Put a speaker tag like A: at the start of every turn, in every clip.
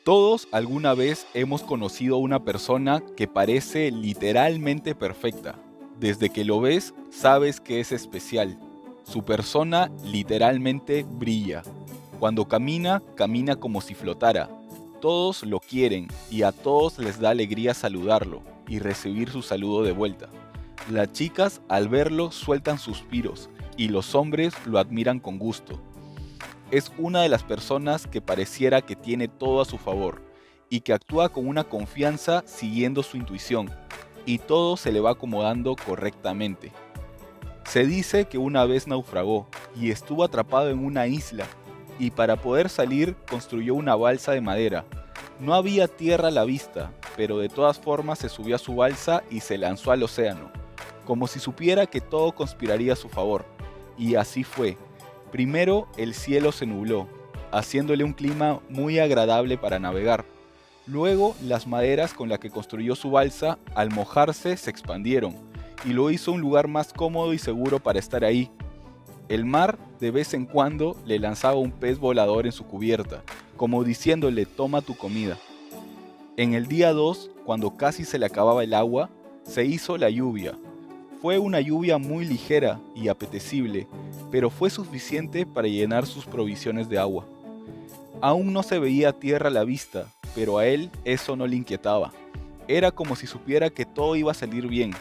A: Todos alguna vez hemos conocido a una persona que parece literalmente perfecta. Desde que lo ves, sabes que es especial. Su persona literalmente brilla. Cuando camina, camina como si flotara. Todos lo quieren y a todos les da alegría saludarlo y recibir su saludo de vuelta. Las chicas al verlo sueltan suspiros y los hombres lo admiran con gusto. Es una de las personas que pareciera que tiene todo a su favor y que actúa con una confianza siguiendo su intuición, y todo se le va acomodando correctamente. Se dice que una vez naufragó y estuvo atrapado en una isla, y para poder salir construyó una balsa de madera. No había tierra a la vista, pero de todas formas se subió a su balsa y se lanzó al océano, como si supiera que todo conspiraría a su favor. Y así fue. Primero el cielo se nubló, haciéndole un clima muy agradable para navegar. Luego las maderas con las que construyó su balsa, al mojarse, se expandieron, y lo hizo un lugar más cómodo y seguro para estar ahí. El mar de vez en cuando le lanzaba un pez volador en su cubierta, como diciéndole: toma tu comida. En el día 2, cuando casi se le acababa el agua, se hizo la lluvia. Fue una lluvia muy ligera y apetecible, pero fue suficiente para llenar sus provisiones de agua. Aún no se veía tierra a la vista, pero a él eso no le inquietaba. Era como si supiera que todo iba a salir bien.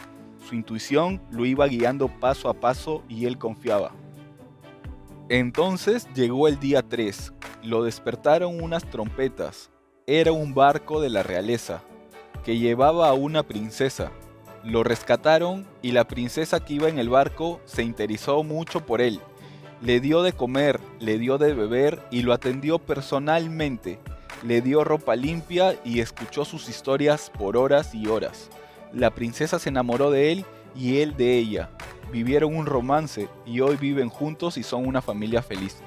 A: Su intuición lo iba guiando paso a paso y él confiaba. Entonces llegó el día 3. Lo despertaron unas trompetas. Era un barco de la realeza, que llevaba a una princesa. Lo rescataron y la princesa que iba en el barco se interesó mucho por él. Le dio de comer, le dio de beber y lo atendió personalmente. Le dio ropa limpia y escuchó sus historias por horas y horas. La princesa se enamoró de él y él de ella. Vivieron un romance y hoy viven juntos y son una familia feliz.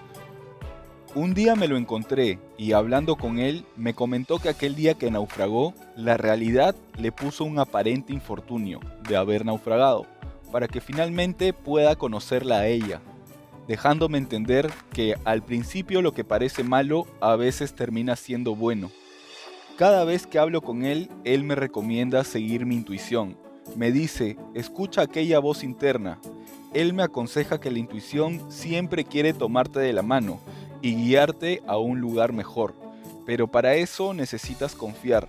A: Un día me lo encontré y hablando con él me comentó que aquel día que naufragó, la realidad le puso un aparente infortunio de haber naufragado, para que finalmente pueda conocerla a ella, dejándome entender que al principio lo que parece malo a veces termina siendo bueno. Cada vez que hablo con él me recomienda seguir mi intuición. Me dice: escucha aquella voz interna. Él me aconseja que la intuición siempre quiere tomarte de la mano y guiarte a un lugar mejor, pero para eso necesitas confiar.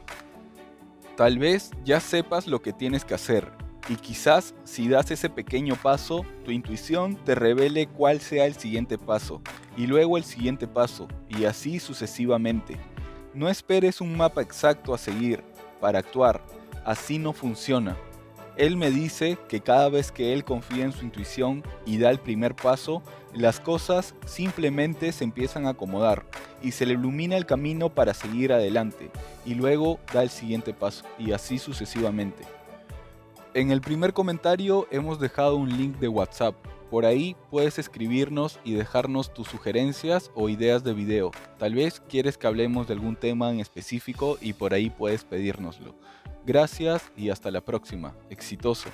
A: Tal vez ya sepas lo que tienes que hacer, y quizás si das ese pequeño paso, tu intuición te revele cuál sea el siguiente paso, y luego el siguiente paso, y así sucesivamente. No esperes un mapa exacto a seguir para actuar, así no funciona. Él me dice que cada vez que él confía en su intuición y da el primer paso, las cosas simplemente se empiezan a acomodar y se le ilumina el camino para seguir adelante, y luego da el siguiente paso, y así sucesivamente. En el primer comentario hemos dejado un link de WhatsApp. Por ahí puedes escribirnos y dejarnos tus sugerencias o ideas de video. Tal vez quieres que hablemos de algún tema en específico y por ahí puedes pedírnoslo. Gracias y hasta la próxima. Exitoso.